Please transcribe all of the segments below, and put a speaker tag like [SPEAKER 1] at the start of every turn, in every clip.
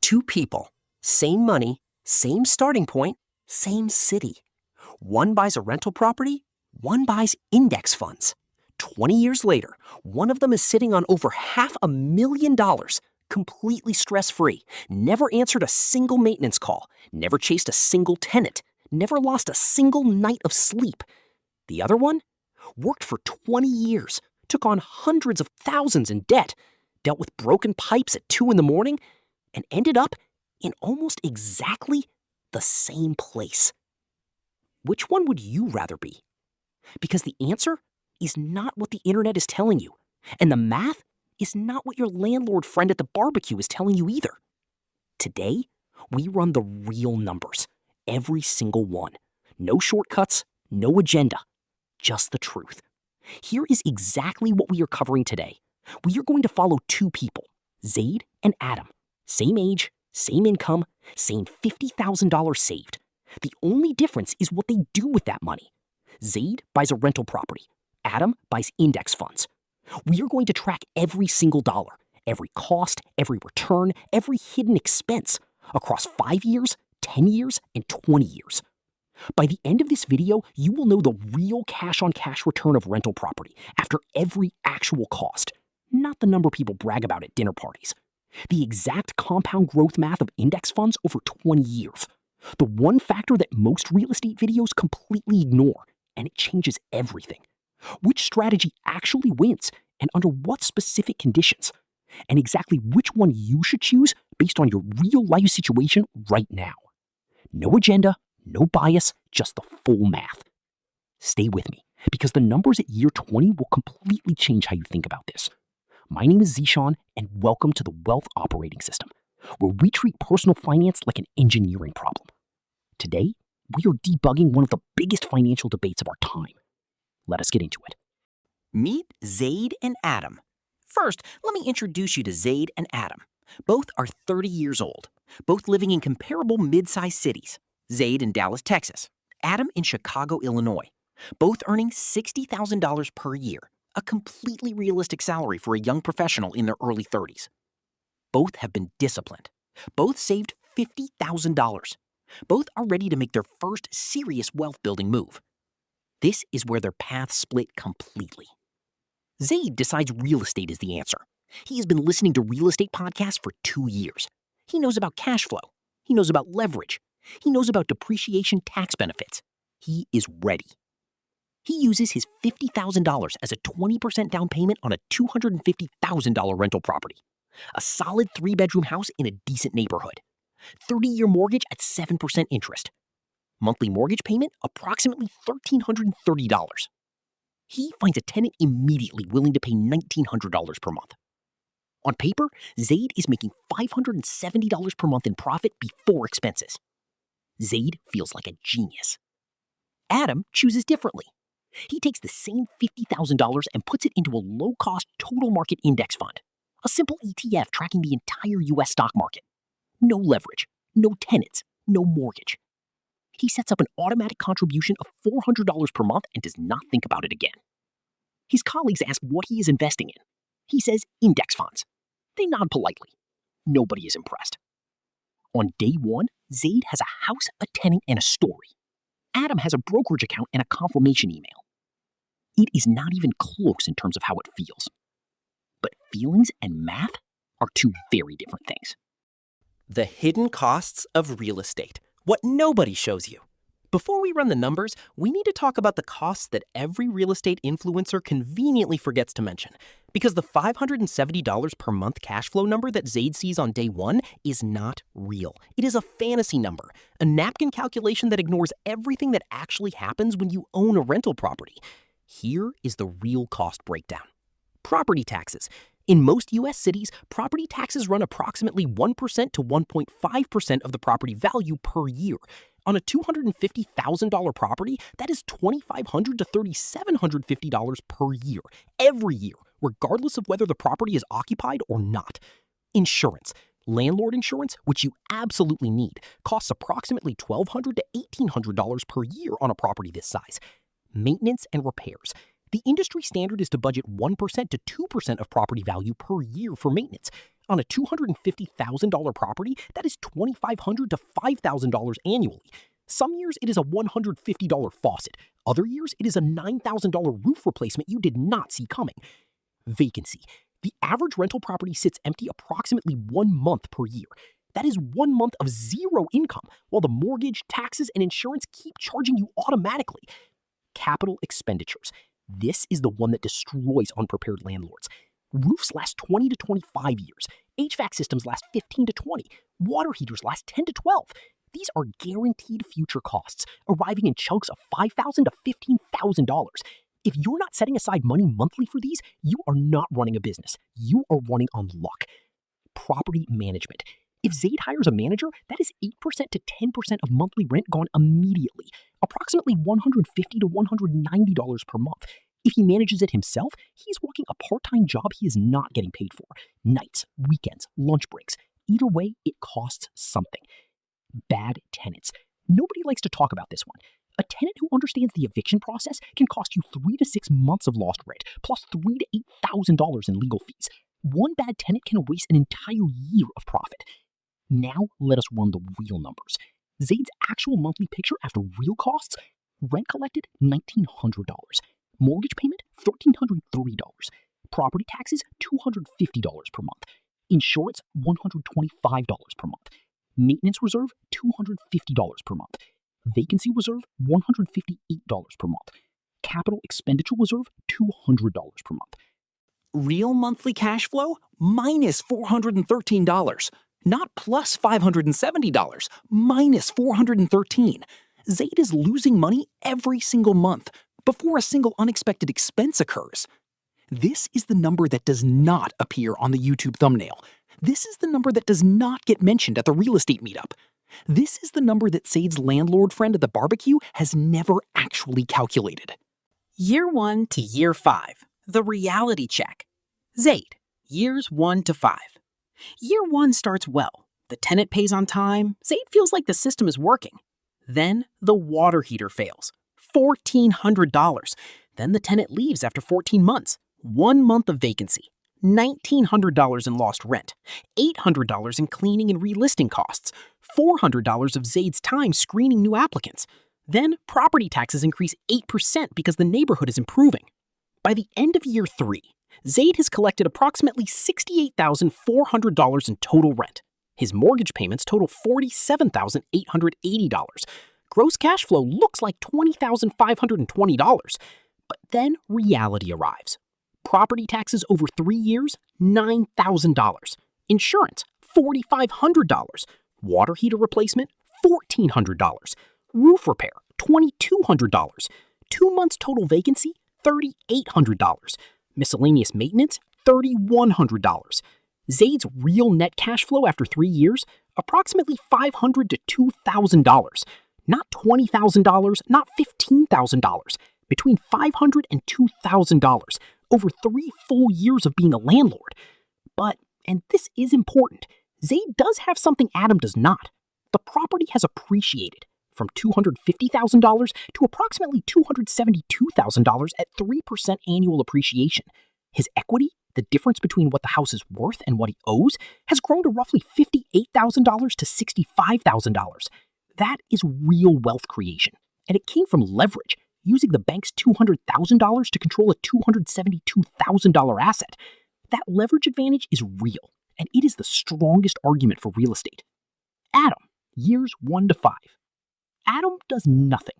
[SPEAKER 1] Two people, same money, same starting point, same city. One buys a rental property, one buys index funds. 20 years later, one of them is sitting on over $500,000, completely stress-free, never answered a single maintenance call, never chased a single tenant, never lost a single night of sleep. The other one worked for 20 years, took on hundreds of thousands in debt, dealt with broken pipes at 2 in the morning, and ended up in almost exactly the same place. Which one would you rather be? Because the answer is not what the internet is telling you, and the math is not what your landlord friend at the barbecue is telling you either. Today, we run the real numbers, every single one. No shortcuts, no agenda, just the truth. Here is exactly what we are covering today. We are going to follow two people, Zaid and Adam. Same age, same income, same $50,000 saved. The only difference is what they do with that money. Zaid buys a rental property. Adam buys index funds. We are going to track every single dollar, every cost, every return, every hidden expense across 5 years, 10 years, and 20 years. By the end of this video, you will know the real cash-on-cash return of rental property after every actual cost, not the number people brag about at dinner parties. The exact compound growth math of index funds over 20 years. The one factor that most real estate videos completely ignore, and it changes everything. Which strategy actually wins, and under what specific conditions, and exactly which one you should choose based on your real-life situation right now. No agenda, no bias, just the full math. Stay with me, because the numbers at year 20 will completely change how you think about this. My name is Zishan, and welcome to the Wealth Operating System, where we treat personal finance like an engineering problem. Today, we are debugging one of the biggest financial debates of our time. Let us get into it.
[SPEAKER 2] Meet Zaid and Adam. First, let me introduce you to Zaid and Adam. Both are 30 years old, both living in comparable mid-sized cities. Zaid in Dallas, Texas. Adam in Chicago, Illinois. Both earning $60,000 per year, a completely realistic salary for a young professional in their early 30s. Both have been disciplined. Both saved $50,000. Both are ready to make their first serious wealth-building move. This is where their paths split completely. Zaid decides real estate is the answer. He has been listening to real estate podcasts for 2 years. He knows about cash flow. He knows about leverage. He knows about depreciation tax benefits. He is ready. He uses his $50,000 as a 20% down payment on a $250,000 rental property. A solid 3-bedroom house in a decent neighborhood. 30-year mortgage at 7% interest. Monthly mortgage payment approximately $1,330. He finds a tenant immediately willing to pay $1,900 per month. On paper, Zaid is making $570 per month in profit before expenses. Zaid feels like a genius. Adam chooses differently. He takes the same $50,000 and puts it into a low-cost total market index fund, a simple ETF tracking the entire U.S. stock market. No leverage, no tenants, no mortgage. He sets up an automatic contribution of $400 per month and does not think about it again. His colleagues ask what he is investing in. He says index funds. They nod politely. Nobody is impressed. On day one, Zaid has a house, a tenant, and a story. Adam has a brokerage account and a confirmation email. It is not even close in terms of how it feels. But feelings and math are two very different things.
[SPEAKER 1] The hidden costs of real estate. What nobody shows you. Before we run the numbers, we need to talk about the costs that every real estate influencer conveniently forgets to mention. Because the $570 per month cash flow number that Zaid sees on day one is not real. It is a fantasy number, a napkin calculation that ignores everything that actually happens when you own a rental property. Here is the real cost breakdown. Property taxes. In most U.S. cities, property taxes run approximately 1% to 1.5% of the property value per year. On a $250,000 property, that is $2,500 to $3,750 per year, every year, regardless of whether the property is occupied or not. Insurance. Landlord insurance, which you absolutely need, costs approximately $1,200 to $1,800 per year on a property this size. Maintenance and repairs. The industry standard is to budget 1% to 2% of property value per year for maintenance. On a $250,000 property, that is $2,500 to $5,000 annually. Some years it is a $150 faucet. Other years it is a $9,000 roof replacement you did not see coming. Vacancy. The average rental property sits empty approximately 1 month per year. That is 1 month of zero income, while the mortgage, taxes, and insurance keep charging you automatically. Capital expenditures. This is the one that destroys unprepared landlords. Roofs last 20 to 25 years. HVAC systems last 15 to 20. Water heaters last 10 to 12. These are guaranteed future costs, arriving in chunks of $5,000 to $15,000. If you're not setting aside money monthly for these, you are not running a business. You are running on luck. Property management. If Zaid hires a manager, that is 8% to 10% of monthly rent gone immediately, approximately $150 to $190 per month. If he manages it himself, he's working a part-time job he is not getting paid for. Nights, weekends, lunch breaks. Either way, it costs something. Bad tenants. Nobody likes to talk about this one. A tenant who understands the eviction process can cost you 3 to 6 months of lost rent, plus $3,000 to $8,000 in legal fees. One bad tenant can erase an entire year of profit. Now let us run the real numbers. Zaid's actual monthly picture after real costs: rent collected, $1,900. Mortgage payment, $1,303. Property taxes, $250 per month. Insurance, $125 per month. Maintenance reserve, $250 per month. Vacancy reserve, $158 per month. Capital expenditure reserve, $200 per month.
[SPEAKER 2] Real monthly cash flow? Minus $413. Not plus $570. Minus $413. Zaid is losing money every single month before a single unexpected expense occurs. This is the number that does not appear on the YouTube thumbnail. This is the number that does not get mentioned at the real estate meetup. This is the number that Zaid's landlord friend at the barbecue has never actually calculated.
[SPEAKER 3] Year 1 to Year 5. The reality check. Zaid, years 1 to 5. Year 1 starts well. The tenant pays on time. Zaid feels like the system is working. Then the water heater fails. $1,400. Then the tenant leaves after 14 months. 1 month of vacancy. $1,900 in lost rent. $800 in cleaning and relisting costs. $400 of Zaid's time screening new applicants. Then property taxes increase 8% because the neighborhood is improving. By the end of year 3, Zaid has collected approximately $68,400 in total rent. His mortgage payments total $47,880. Gross cash flow looks like $20,520. But then reality arrives. Property taxes over 3 years, $9,000. Insurance, $4,500. Water heater replacement, $1,400. Roof repair, $2,200. 2 months total vacancy, $3,800. Miscellaneous maintenance, $3,100. Zaid's real net cash flow after 3 years, approximately $500 to $2,000. Not $20,000, not $15,000. Between $500 and $2,000 over 3 full years of being a landlord. But, and this is important, Zaid does have something Adam does not. The property has appreciated from $250,000 to approximately $272,000 at 3% annual appreciation. His equity, the difference between what the house is worth and what he owes, has grown to roughly $58,000 to $65,000. That is real wealth creation, and it came from leverage, using the bank's $200,000 to control a $272,000 asset. That leverage advantage is real, and it is the strongest argument for real estate. Adam, years 1 to 5. Adam does nothing.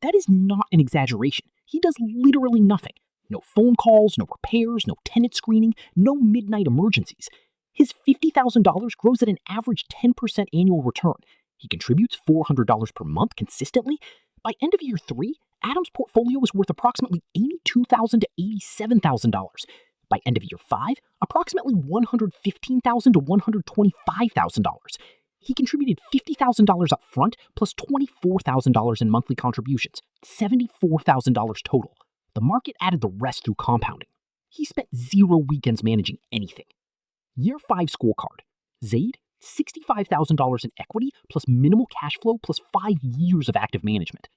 [SPEAKER 3] That is not an exaggeration. He does literally nothing. No phone calls, no repairs, no tenant screening, no midnight emergencies. His $50,000 grows at an average 10% annual return. He contributes $400 per month consistently. By end of year 3, Adam's portfolio was worth approximately $82,000 to $87,000. By end of year 5, approximately $115,000 to $125,000. He contributed $50,000 up front plus $24,000 in monthly contributions, $74,000 total. The market added the rest through compounding. He spent 0 weekends managing anything. Year 5 scorecard. Zaid, $65,000 in equity plus minimal cash flow plus 5 years of active management.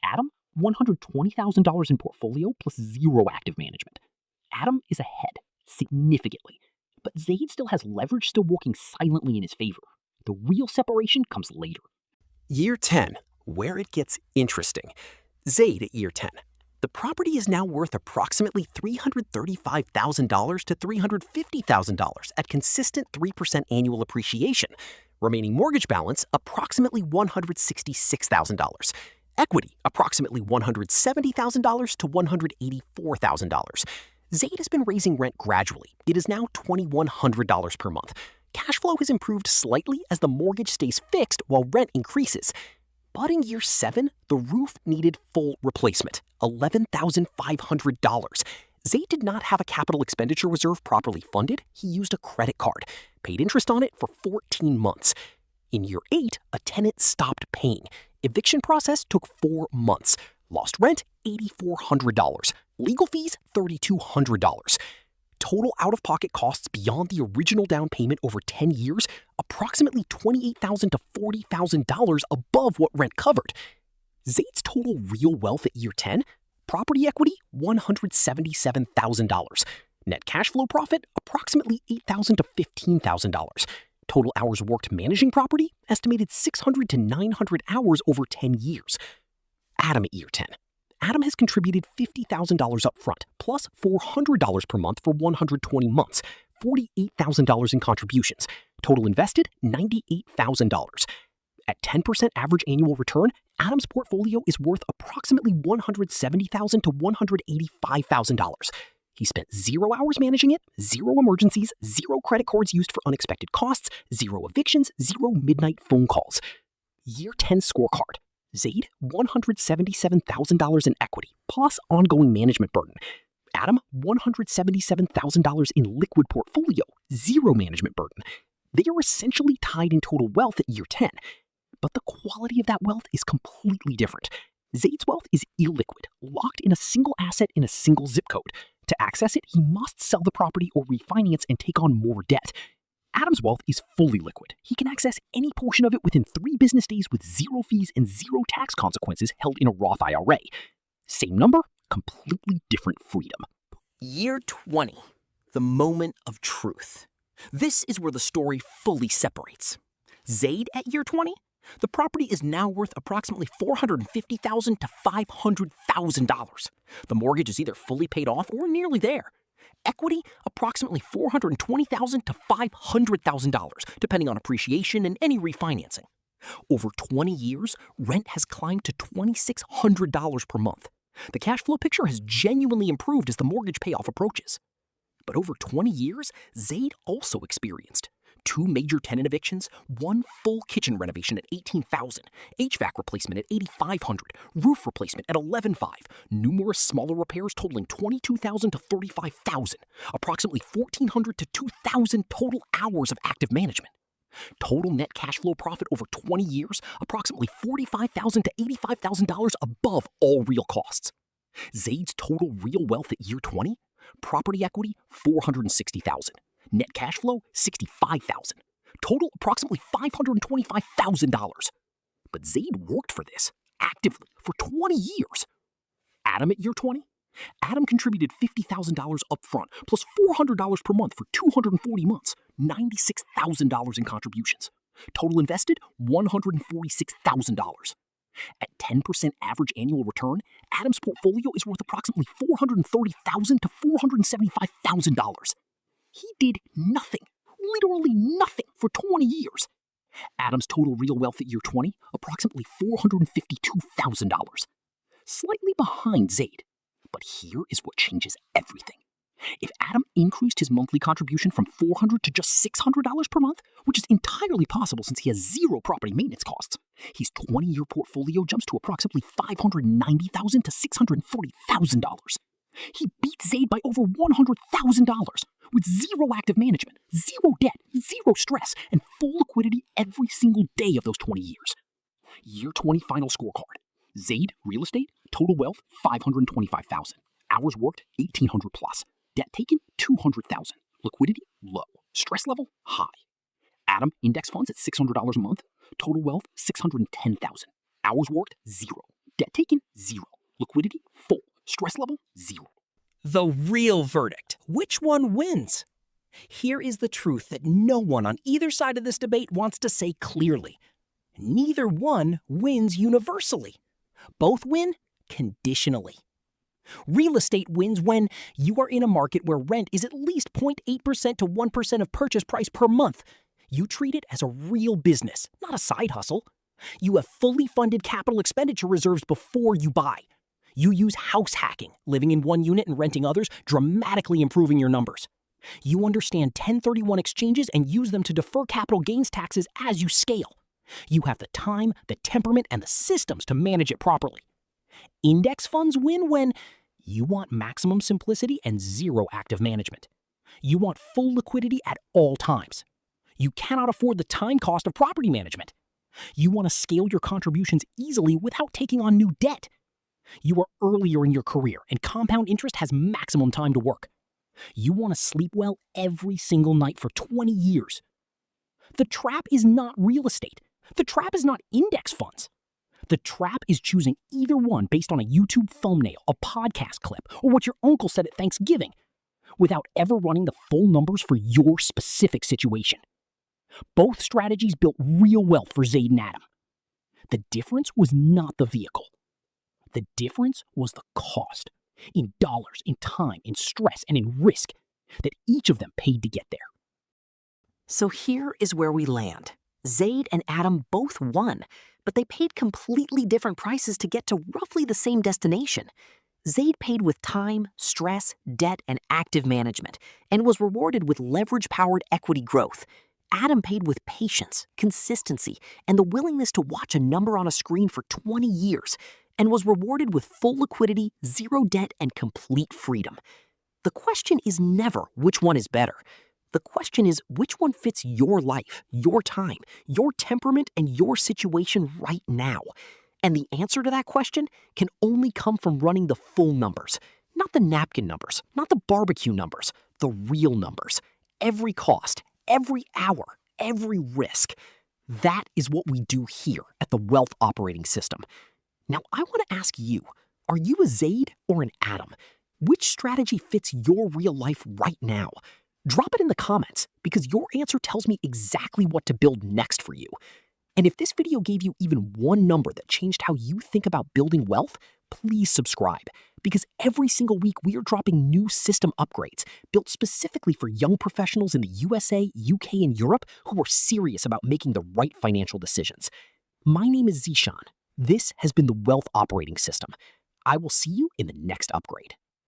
[SPEAKER 3] Adam, $120,000 in portfolio plus 0 active management. Adam is ahead, significantly. But Zaid still has leverage still working silently in his favor. The real separation comes later.
[SPEAKER 1] Year 10, where it gets interesting. Zaid at year 10. The property is now worth approximately $335,000 to $350,000 at consistent 3% annual appreciation. Remaining mortgage balance, approximately $166,000. Equity, approximately $170,000 to $184,000. Zaid has been raising rent gradually. It is now $2,100 per month. Cash flow has improved slightly as the mortgage stays fixed while rent increases. But in year 7, the roof needed full replacement, $11,500. Zaid did not have a capital expenditure reserve properly funded. He used a credit card, paid interest on it for 14 months. In year 8, a tenant stopped paying. Eviction process took 4 months. Lost rent, $8,400. Legal fees, $3,200. Total out-of-pocket costs beyond the original down payment over 10 years, approximately $28,000 to $40,000 above what rent covered. Zaid's total real wealth at year 10, property equity, $177,000. Net cash flow profit, approximately $8,000 to $15,000. Total hours worked managing property, estimated 600 to 900 hours over 10 years. Adam at year 10. Adam has contributed $50,000 up front, plus $400 per month for 120 months, $48,000 in contributions. Total invested, $98,000. At 10% average annual return, Adam's portfolio is worth approximately $170,000 to $185,000. He spent 0 hours managing it, 0 emergencies, 0 credit cards used for unexpected costs, 0 evictions, 0 midnight phone calls. Year 10 scorecard. Zaid, $177,000 in equity, plus ongoing management burden. Adam, $177,000 in liquid portfolio, 0 management burden. They are essentially tied in total wealth at year 10, but the quality of that wealth is completely different. Zaid's wealth is illiquid, locked in a single asset in a single zip code. To access it, he must sell the property or refinance and take on more debt. Adam's wealth is fully liquid. He can access any portion of it within 3 business days with 0 fees and 0 tax consequences held in a Roth IRA. Same number, completely different freedom.
[SPEAKER 2] Year 20, the moment of truth. This is where the story fully separates. Zaid at year 20? The property is now worth approximately $450,000 to $500,000. The mortgage is either fully paid off or nearly there. Equity, approximately $420,000 to $500,000, depending on appreciation and any refinancing. Over 20 years, rent has climbed to $2,600 per month. The cash flow picture has genuinely improved as the mortgage payoff approaches. But over 20 years, Zaid also experienced 2 major tenant evictions, 1 full kitchen renovation at $18,000, HVAC replacement at $8,500, roof replacement at $11,500, numerous smaller repairs totaling $22,000 to $35,000, approximately $1,400 to $2,000 total hours of active management. Total net cash flow profit over 20 years, approximately $45,000 to $85,000 above all real costs. Zaid's total real wealth at year 20, property equity $460,000. Net cash flow, $65,000. Total, approximately $525,000. But Zaid worked for this, actively, for 20 years. Adam at year 20? Adam contributed $50,000 up front, plus $400 per month for 240 months, $96,000 in contributions. Total invested, $146,000. At 10% average annual return, Adam's portfolio is worth approximately $430,000 to $475,000. He did nothing, literally nothing, for 20 years. Adam's total real wealth at year 20, approximately $452,000. Slightly behind Zaid. But here is what changes everything. If Adam increased his monthly contribution from $400 to just $600 per month, which is entirely possible since he has 0 property maintenance costs, his 20-year portfolio jumps to approximately $590,000 to $640,000. He beat Zaid by over $100,000 with 0 active management, 0 debt, 0 stress, and full liquidity every single day of those 20 years. Year 20 final scorecard. Zaid, real estate, total wealth, $525,000. Hours worked, 1,800 plus. Debt taken, 200,000. Liquidity, low. Stress level, high. Adam, index funds at $600 a month. Total wealth, 610,000. Hours worked, 0. Debt taken, 0. Liquidity, full. Stress level, 0. The real verdict. Which one wins? Here is the truth that no one on either side of this debate wants to say clearly. Neither one wins universally. Both win conditionally. Real estate wins when you are in a market where rent is at least 0.8% to 1% of purchase price per month. You treat it as a real business, not a side hustle. You have fully funded capital expenditure reserves before you buy. You use house hacking, living in one unit and renting others, dramatically improving your numbers. You understand 1031 exchanges and use them to defer capital gains taxes as you scale. You have the time, the temperament, and the systems to manage it properly. Index funds win when you want maximum simplicity and zero active management. You want full liquidity at all times. You cannot afford the time cost of property management. You want to scale your contributions easily without taking on new debt. You are earlier in your career and compound interest has maximum time to work. You want to sleep well every single night for 20 years. The trap is not real estate. The trap is not index funds. The trap is choosing either one based on a YouTube thumbnail, a podcast clip, or what your uncle said at Thanksgiving, without ever running the full numbers for your specific situation. Both strategies built real wealth for Zaid and Adam. The difference was not the vehicle. The difference was the cost, in dollars, in time, in stress, and in risk, that each of them paid to get there.
[SPEAKER 1] So here is where we land. Zaid and Adam both won, but they paid completely different prices to get to roughly the same destination. Zaid paid with time, stress, debt, and active management, and was rewarded with leverage-powered equity growth. Adam paid with patience, consistency, and the willingness to watch a number on a screen for 20 years, and was rewarded with full liquidity, zero debt, and complete freedom. The question is never which one is better. The question is which one fits your life, your time, your temperament, and your situation right now. And the answer to that question can only come from running the full numbers. Not the napkin numbers, not the barbecue numbers, the real numbers. Every cost, every hour, every risk. That is what we do here at the Wealth Operating System. Now, I want to ask you, are you a Zaid or an Adam? Which strategy fits your real life right now? Drop it in the comments, because your answer tells me exactly what to build next for you. And if this video gave you even one number that changed how you think about building wealth, please subscribe, because every single week we are dropping new system upgrades built specifically for young professionals in the USA, UK, and Europe who are serious about making the right financial decisions. My name is Zishan. This has been the Wealth Operating System. I will see you in the next upgrade.